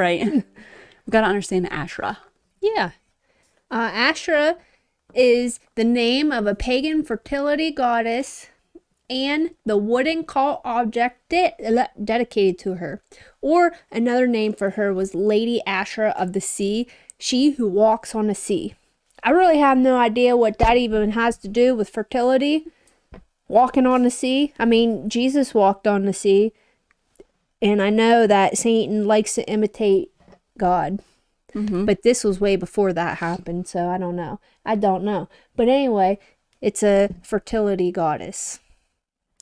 Right. We got to understand Asherah. Yeah. Asherah is the name of a pagan fertility goddess and the wooden cult object dedicated to her. Or another name for her was Lady Asherah of the Sea, she who walks on the sea. I really have no idea what that even has to do with fertility. Walking on the sea. I mean, Jesus walked on the sea. And I know that Satan likes to imitate God. But this was way before that happened, so I don't know. But anyway, it's a fertility goddess.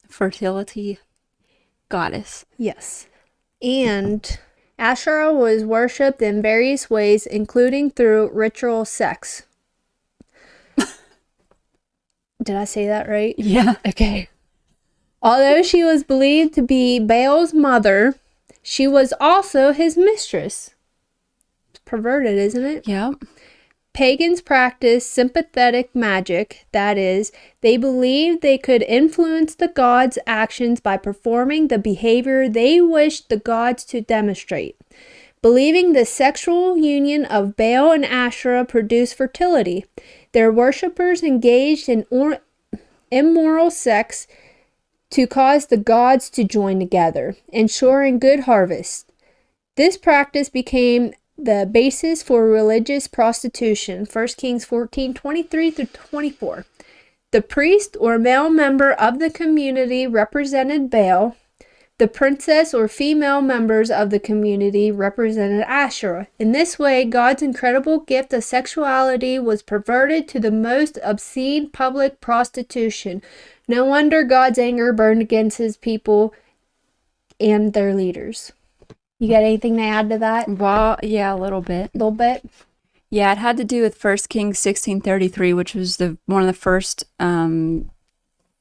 Fertility goddess. Yes. And Asherah was worshipped in various ways, including through ritual sex. Did I say that right? Yeah. Okay. Although she was believed to be Baal's mother, she was also his mistress. It's perverted, isn't it? Yep. Pagans practiced sympathetic magic, that is, they believed they could influence the gods' actions by performing the behavior they wished the gods to demonstrate. Believing the sexual union of Baal and Asherah produced fertility, their worshippers engaged in immoral sex to cause the gods to join together, ensuring good harvest. This practice became the basis for religious prostitution. 1 Kings 14:23-24. The priest or male member of the community represented Baal. The princess or female members of the community represented Asherah. In this way, God's incredible gift of sexuality was perverted to the most obscene public prostitution. No wonder God's anger burned against his people and their leaders. You got anything to add to that? Well, yeah, a little bit. A little bit? Yeah, it had to do with 1 Kings 16:33, which was one of the first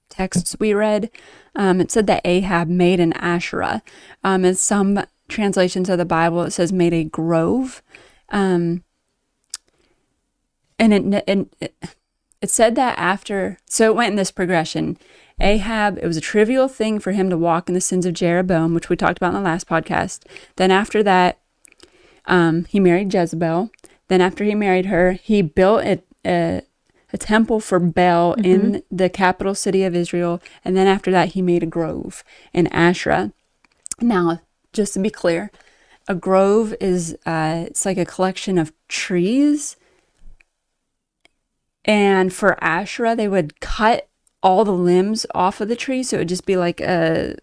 texts we read. It said that Ahab made an Asherah. In some translations of the Bible, it says made a grove. And it said that after, so it went in this progression. Ahab, it was a trivial thing for him to walk in the sins of Jeroboam, which we talked about in the last podcast. Then after that, he married Jezebel. Then after he married her, he built a temple for Baal in the capital city of Israel. And then after that, he made a grove in Asherah. Now, just to be clear, a grove is, it's like a collection of trees. And for Asherah, they would cut all the limbs off of the tree. So it would just be like a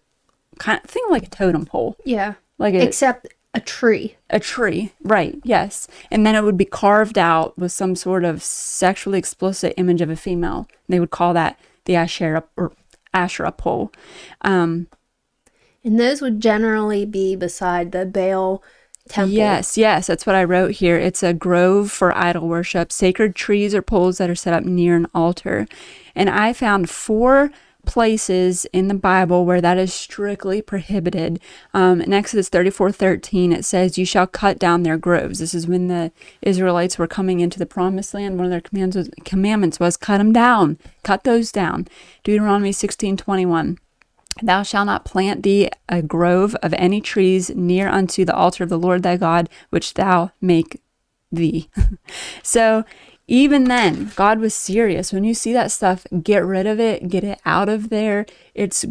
kind of thing, like a totem pole. Yeah. Except a tree. A tree, right, yes. And then it would be carved out with some sort of sexually explicit image of a female. They would call that the Asherah pole. And those would generally be beside the Baal temple. Yes, that's what I wrote here. It's a grove for idol worship, sacred trees or poles that are set up near an altar. And I found 4 places in the Bible where that is strictly prohibited. In Exodus 34:13, it says, "You shall cut down their groves." This is when the Israelites were coming into the promised land. One of their commandments was cut them down. Cut those down. Deuteronomy 16:21. "Thou shalt not plant thee a grove of any trees near unto the altar of the Lord thy God, which thou make thee." So even then, God was serious. When you see that stuff, get rid of it, get it out of there. It's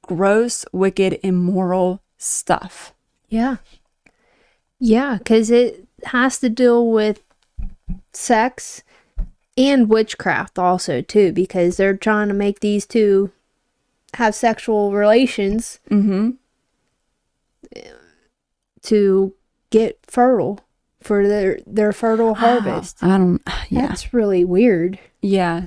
gross, wicked, immoral stuff. Yeah. Yeah, because it has to deal with sex and witchcraft also, too, because they're trying to make these two have sexual relations to get fertile for their fertile harvest. That's really weird. Yeah.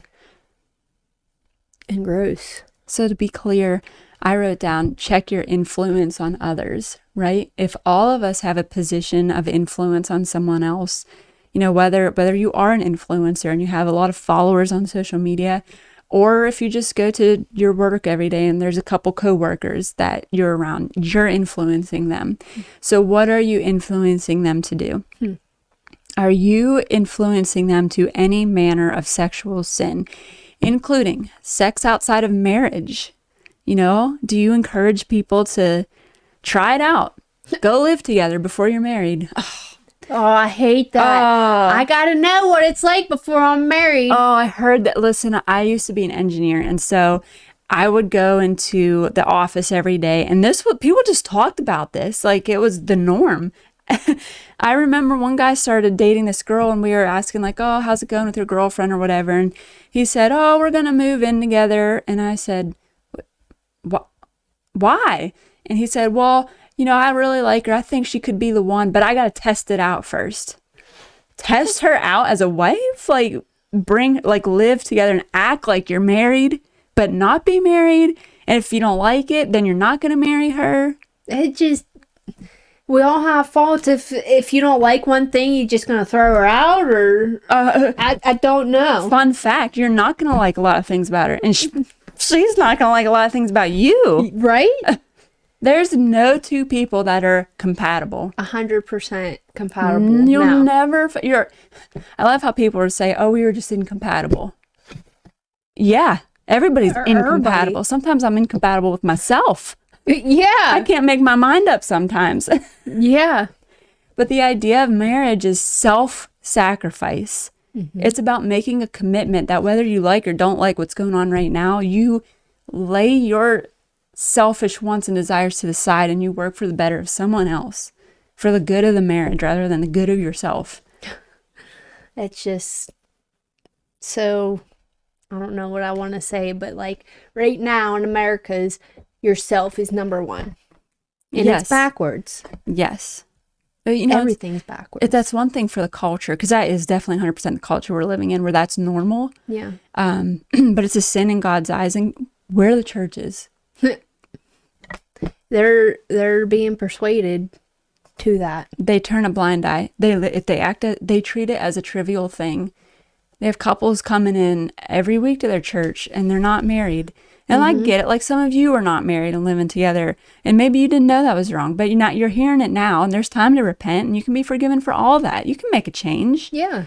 And gross. So to be clear, I wrote down, check your influence on others, right? If all of us have a position of influence on someone else, you know, whether you are an influencer and you have a lot of followers on social media, or if you just go to your work every day and there's a couple coworkers that you're around, you're influencing them. So what are you influencing them to do? Are you influencing them to any manner of sexual sin, including sex outside of marriage? You know, do you encourage people to try it out? Go live together before you're married. Oh, I hate that. I gotta know what it's like before I'm married. Oh, I heard that. Listen, I used to be an engineer, and so I would go into the office every day, and this what people just talked about this like it was the norm. I remember one guy started dating this girl, and we were asking like, "Oh, how's it going with your girlfriend or whatever?" And he said, "Oh, we're gonna move in together." And I said, "Why?" And he said, "Well, I really like her. I think she could be the one, but I gotta test it out first." Test her out as a wife? Like live together and act like you're married, but not be married. And if you don't like it, then you're not gonna marry her. We all have faults. If you don't like one thing, you're just gonna throw her out, or I don't know. Fun fact: you're not gonna like a lot of things about her, and she's not gonna like a lot of things about you. Right? There's no two people that are compatible. 100% compatible. You'll never. I love how people would say, "Oh, we were just incompatible." Yeah, everybody's incompatible. Sometimes I'm incompatible with myself. Yeah. I can't make my mind up sometimes. Yeah. But the idea of marriage is self-sacrifice. Mm-hmm. It's about making a commitment that whether you like or don't like what's going on right now, you lay your selfish wants and desires to the side and you work for the better of someone else, for the good of the marriage rather than the good of yourself. It's just so, I don't know what I want to say, but like right now in America's, yourself is number one. And it's backwards. Yes. Everything's backwards. That's one thing for the culture, because that is definitely 100% the culture we're living in, where that's normal. Yeah. But it's a sin in God's eyes, and where the church is. They're being persuaded to that. They turn a blind eye. They treat it as a trivial thing. They have couples coming in every week to their church, and they're not married. And I get it. Like some of you are not married and living together, and maybe you didn't know that was wrong, but you're hearing it now, and there's time to repent, and you can be forgiven for all that. You can make a change. Yeah.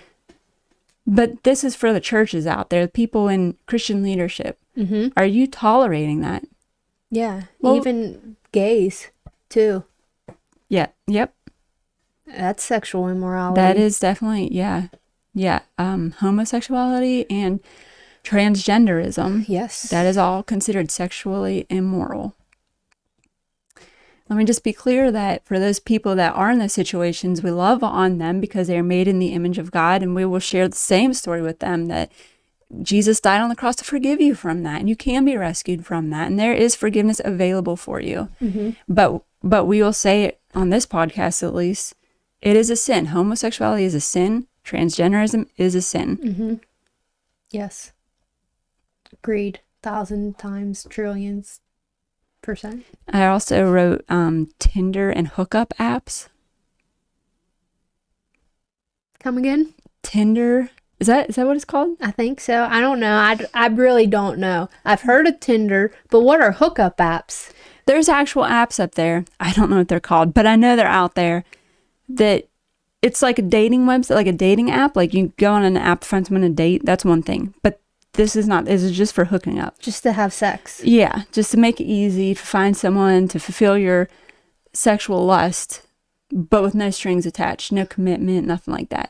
But this is for the churches out there, the people in Christian leadership. Mm-hmm. Are you tolerating that? Yeah. Well, even gays too. Yeah. Yep. That's sexual immorality. That is definitely, yeah. Homosexuality and transgenderism. Yes. That is all considered sexually immoral. Let me just be clear that for those people that are in those situations, we love on them because they are made in the image of God, and we will share the same story with them that Jesus died on the cross to forgive you from that, and you can be rescued from that, and there is forgiveness available for you. Mm-hmm. But we will say it on this podcast at least, it is a sin. Homosexuality is a sin. Transgenderism is a sin. Mm-hmm. Yes. Agreed. 1,000 times, trillions %. I also wrote Tinder and hookup apps. Come again? Tinder. Is that what it's called? I think so. I don't know. I really don't know. I've heard of Tinder, but what are hookup apps? There's actual apps up there. I don't know what they're called, but I know they're out there. That it's like a dating website, like a dating app. Like you go on an app, find someone to date. That's one thing. But this is not. This is just for hooking up. Just to have sex. Yeah, just to make it easy to find someone to fulfill your sexual lust, but with no strings attached, no commitment, nothing like that.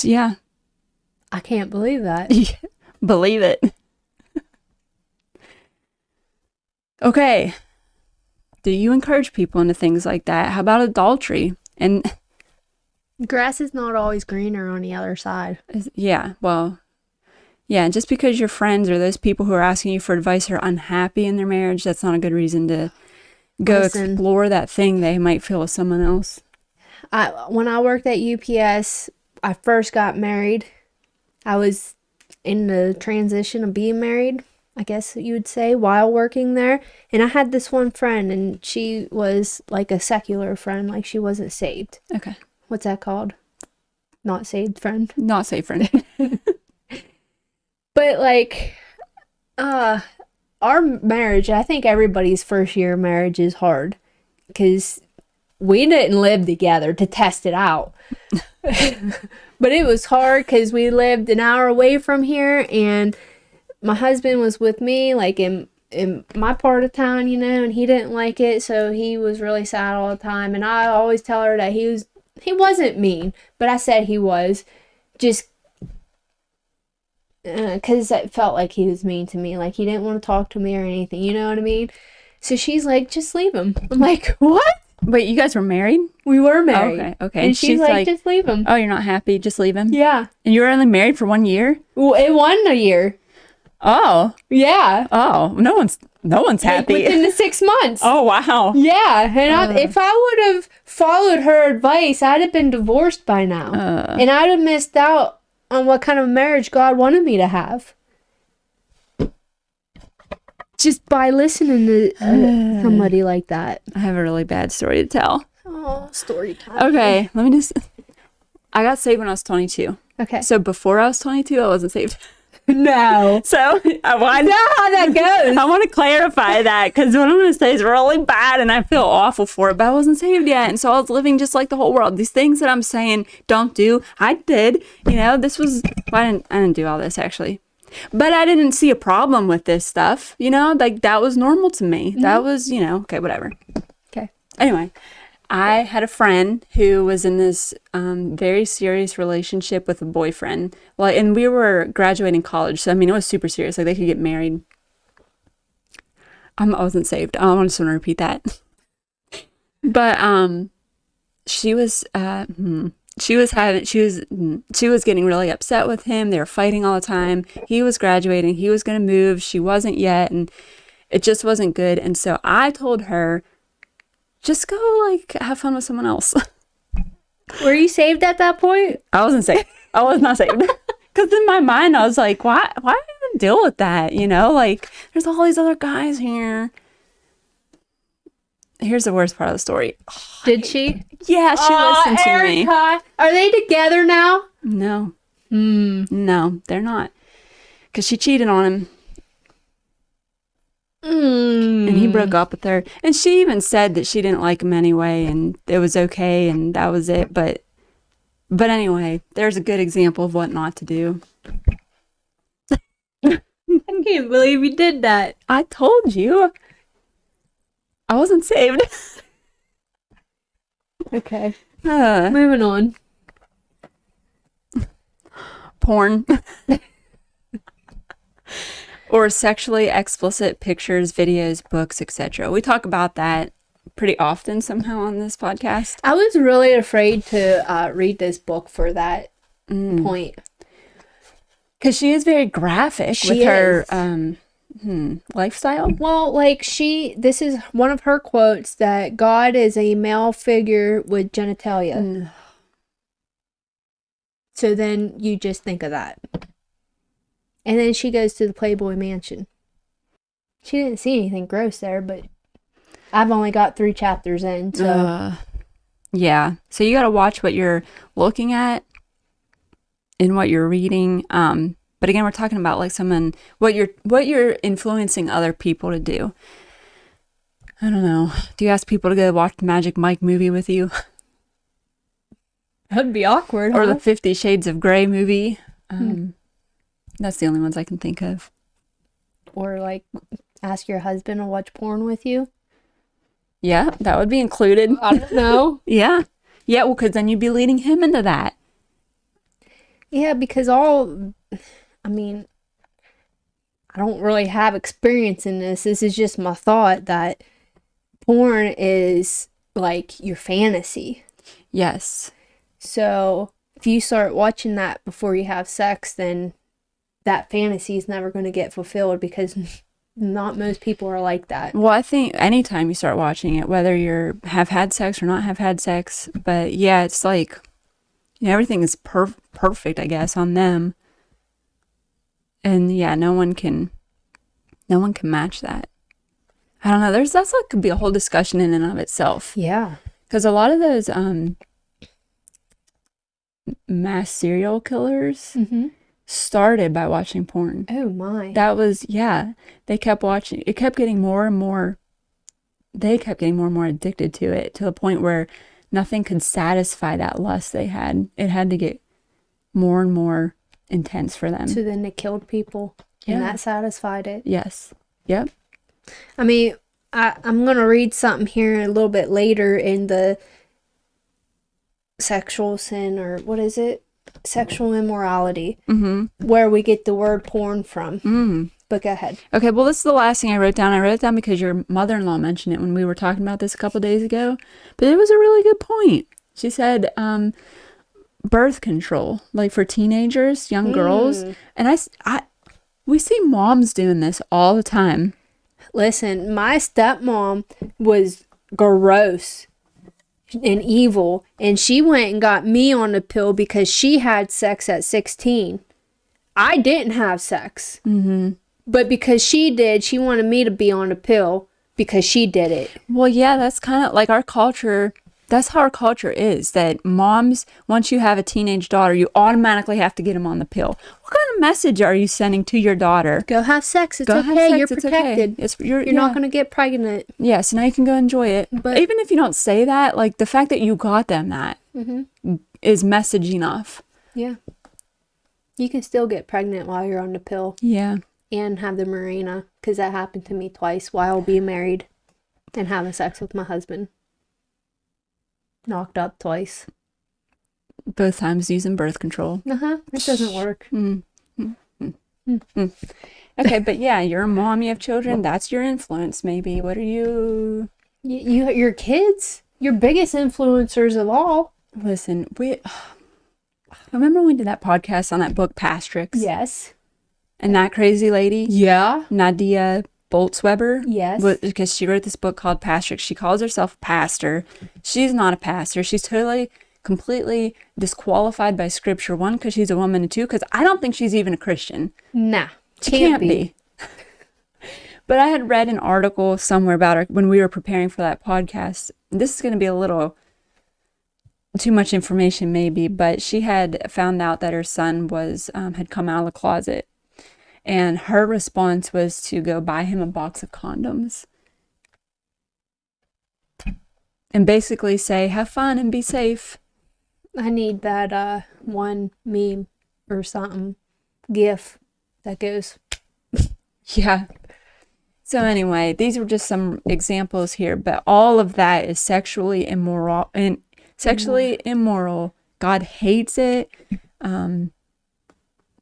Yeah. I can't believe that. Believe it. Okay. Do you encourage people into things like that? How about adultery? And grass is not always greener on the other side. Yeah, well, yeah, and just because your friends or those people who are asking you for advice are unhappy in their marriage, that's not a good reason to go explore that thing they might feel with someone else. When I worked at UPS, I first got married. I was in the transition of being married, I guess you would say, while working there. And I had this one friend, and she was like a secular friend, like she wasn't saved. Okay. What's that called? Not saved friend? Not saved friend. But like, our marriage, I think everybody's first year of marriage is hard because we didn't live together to test it out. But it was hard because we lived an hour away from here, and my husband was with me, like, and in my part of town, and he didn't like it, so he was really sad all the time. And I always tell her that he wasn't mean, but I said he was, just because it felt like he was mean to me, like he didn't want to talk to me or anything, you know what I mean? So she's like, just leave him. I'm like, what? Wait, you guys were married? We were married. Okay. And she's like, just leave him. Oh, you're not happy? Just leave him? Yeah. And you were only married for 1 year? Well, it wasn't a year. Oh. Yeah. Oh, no one's happy. Within the 6 months. Oh, wow. Yeah. And if I would have followed her advice, I'd have been divorced by now. And I'd have missed out on what kind of marriage God wanted me to have. Just by listening to somebody like that. I have a really bad story to tell. Oh, story time. Okay, I got saved when I was 22. Okay. So before I was 22, I wasn't saved. No. So I know how that goes. I want to clarify that, because what I'm going to say is really bad and I feel awful for it, but I wasn't saved yet. And so I was living just like the whole world. These things that I'm saying don't do, I did. This was, I didn't do all this actually. But I didn't see a problem with this stuff, like that was normal to me. Mm-hmm. That was, okay, whatever. Okay. Anyway, I had a friend who was in this very serious relationship with a boyfriend. Well, and we were graduating college, so it was super serious. Like they could get married. I wasn't saved. I just want to repeat that. But she was getting really upset with him. They were fighting all the time. He was graduating. He was going to move. She wasn't yet, and it just wasn't good. And so I told her, just go have fun with someone else. Were you saved at that point? I wasn't saved. I was not saved. Because in my mind, I was like, why even deal with that? There's all these other guys here. Here's the worst part of the story. Did she? Yeah, she listened to me. Are they together now? No. No, they're not. Because she cheated on him. And he broke up with her. And she even said that she didn't like him anyway, and it was okay, and that was it. But anyway, there's a good example of what not to do. I can't believe you did that. I told you. I wasn't saved. Okay. Moving on. Porn. Or sexually explicit pictures, videos, books, etc. We talk about that pretty often somehow on this podcast. I was really afraid to read this book for that point. Because she is very graphic with her lifestyle. Well, this is one of her quotes, that God is a male figure with genitalia. So then you just think of that. And then she goes to the Playboy Mansion. She didn't see anything gross there, but I've only got 3 chapters in, so. Yeah. So you got to watch what you're looking at and what you're reading. But again, we're talking about what you're influencing other people to do. I don't know. Do you ask people to go watch the Magic Mike movie with you? That'd be awkward. Or the 50 Shades of Grey movie. That's the only ones I can think of. Or ask your husband to watch porn with you. Yeah, that would be included. I don't know. Yeah. Yeah, well, because then you'd be leading him into that. Yeah, because I don't really have experience in this. This is just my thought that porn is your fantasy. Yes. So if you start watching that before you have sex, then that fantasy is never going to get fulfilled, because not most people are like that. Well, I think anytime you start watching it, whether you have had sex or not have had sex, but yeah, it's everything is perfect, I guess, on them. And yeah, no one can match that. I don't know. That's could be a whole discussion in and of itself. Yeah. Because a lot of those mass serial killers started by watching porn. Oh my. That was, yeah. They kept watching. It kept getting more and more. They kept getting more and more addicted to it, to the point where nothing could satisfy that lust they had. It had to get more and more intense for them. So then they killed people, and that satisfied it. Yes. Yep. I mean, I'm going to read something here a little bit later in the sexual sin, or what is it? Sexual immorality, where we get the word porn from. But go ahead. Okay, well, this is the last thing I wrote down. I wrote it down because your mother-in-law mentioned it when we were talking about this a couple days ago. But it was a really good point. She said birth control, like for teenagers, young girls. And we see moms doing this all the time. Listen, my stepmom was gross and evil, and she went and got me on the pill because she had sex at 16. I didn't have sex. But because she did, she wanted me to be on the pill because she did it. Well, yeah, that's kind of like our culture. That's how our culture is, that moms, once you have a teenage daughter, you automatically have to get them on the pill. What kind of message are you sending to your daughter? Go have sex. It's Go okay. have sex, You're it's protected. okay. You're not going to get pregnant. Yeah, so now you can go enjoy it. But even if you don't say that, like the fact that you got them that is message enough. Yeah. You can still get pregnant while you're on the pill. Yeah. And have the Mirena, because that happened to me twice while being married and having sex with my husband. Knocked up twice. Both times using birth control. It doesn't work. Okay, but yeah, you're a mom, you have children, that's your influence maybe. What are you... Your kids? Your biggest influencers of all. Listen, remember when we did that podcast on that book, Pastrix? Yes. And that crazy lady? Yeah. Nadia Boltzweber? Yes. Because she wrote this book called Pastrix. She calls herself a pastor. She's not a pastor. She's totally, completely disqualified by scripture. One, because she's a woman, and two, because I don't think she's even a Christian. Nah. She can't be. But I had read an article somewhere about her when we were preparing for that podcast. This is going to be a little too much information maybe, but she had found out that her son was had come out of the closet. And her response was to go buy him a box of condoms. And basically say, have fun and be safe. I need that one meme or something, GIF that goes. Yeah. So anyway, these were just some examples here, but all of that is sexually immoral. God hates it.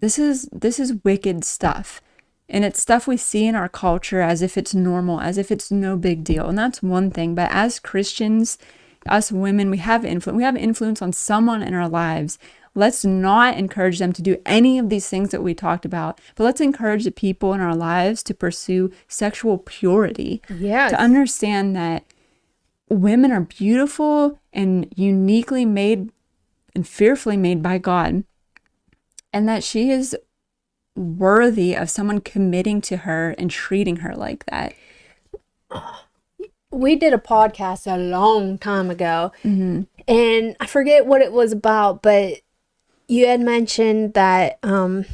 This is wicked stuff. And it's stuff we see in our culture as if it's normal, as if it's no big deal. And that's one thing. But as Christians, us women, we have influence. We have influence on someone in our lives. Let's not encourage them to do any of these things that we talked about, but let's encourage the people in our lives to pursue sexual purity. Yes. To understand that women are beautiful and uniquely made and fearfully made by God, and that she is worthy of someone committing to her and treating her like that. We did a podcast a long time ago, and I forget what it was about, but you had mentioned that the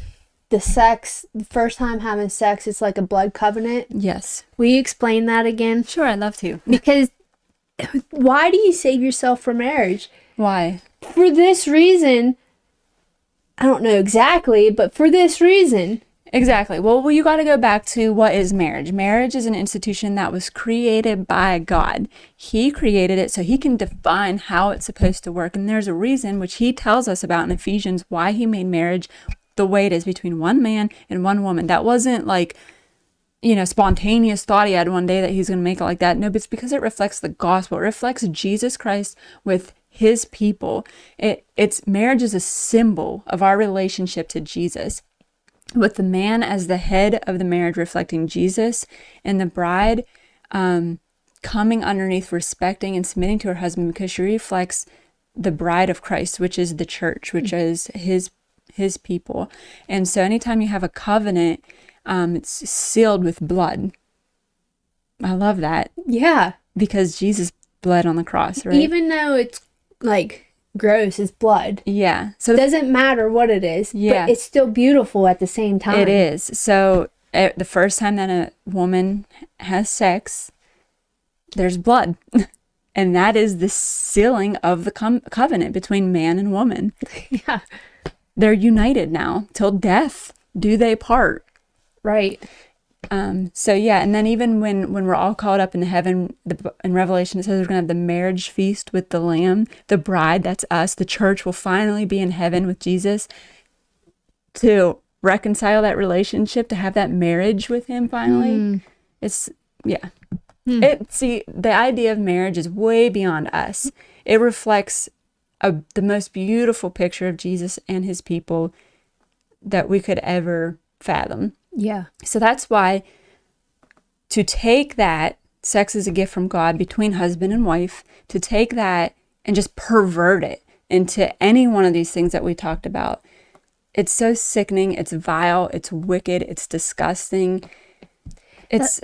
first time having sex, it's like a blood covenant. Yes. Will you explain that again? Sure, I'd love to. Because why do you save yourself for marriage? Why? For this reason. I don't know exactly, but for this reason. Exactly. Well, you got to go back to what is marriage. Marriage is an institution that was created by God. He created it so he can define how it's supposed to work. And there's a reason, which he tells us about in Ephesians, why he made marriage the way it is between one man and one woman. That wasn't like, spontaneous thought he had one day that he's going to make it like that. No, but it's because it reflects the gospel. It reflects Jesus Christ with his people. Marriage is a symbol of our relationship to Jesus, with the man as the head of the marriage reflecting Jesus, and the bride coming underneath, respecting and submitting to her husband because she reflects the bride of Christ, which is the church, which is his people. And so anytime you have a covenant, it's sealed with blood. I love that. Yeah. Because Jesus bled on the cross, right? Even though it's like gross, it's blood. Yeah. So it doesn't matter what it is. Yeah. But it's still beautiful at the same time. It is. So the first time that a woman has sex, there's blood. And that is the sealing of the covenant between man and woman. Yeah. They're united now till death do they part. Right. So yeah, and then even when we're all caught up in heaven, in Revelation it says we're gonna have the marriage feast with the Lamb, the bride. That's us. The church will finally be in heaven with Jesus to reconcile that relationship, to have that marriage with Him finally. It's yeah. The idea of marriage is way beyond us. It reflects the most beautiful picture of Jesus and His people that we could ever fathom. Yeah. So that's why to take that, sex is a gift from God between husband and wife, to take that and just pervert it into any one of these things that we talked about, it's so sickening, it's vile, it's wicked, it's disgusting. That's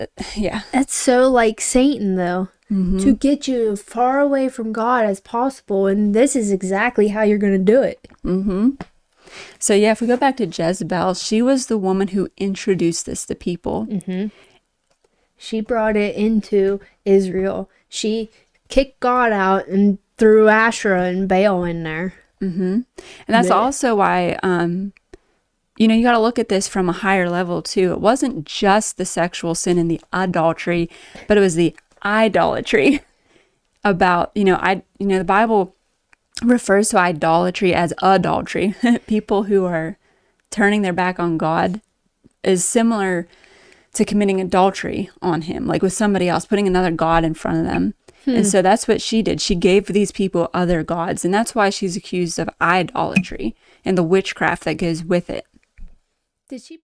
so like Satan, though, to get you as far away from God as possible. And this is exactly how you're going to do it. So yeah, if we go back to Jezebel, she was the woman who introduced this to people. She brought it into Israel. She kicked God out and threw Asherah and Baal in there. And that's also why, you got to look at this from a higher level too. It wasn't just the sexual sin and the adultery, but it was the idolatry about, the Bible refers to idolatry as adultery. People who are turning their back on God is similar to committing adultery on Him, like with somebody else, putting another God in front of them. And so that's what she did. She gave these people other gods, and that's why she's accused of idolatry and the witchcraft that goes with it. Did she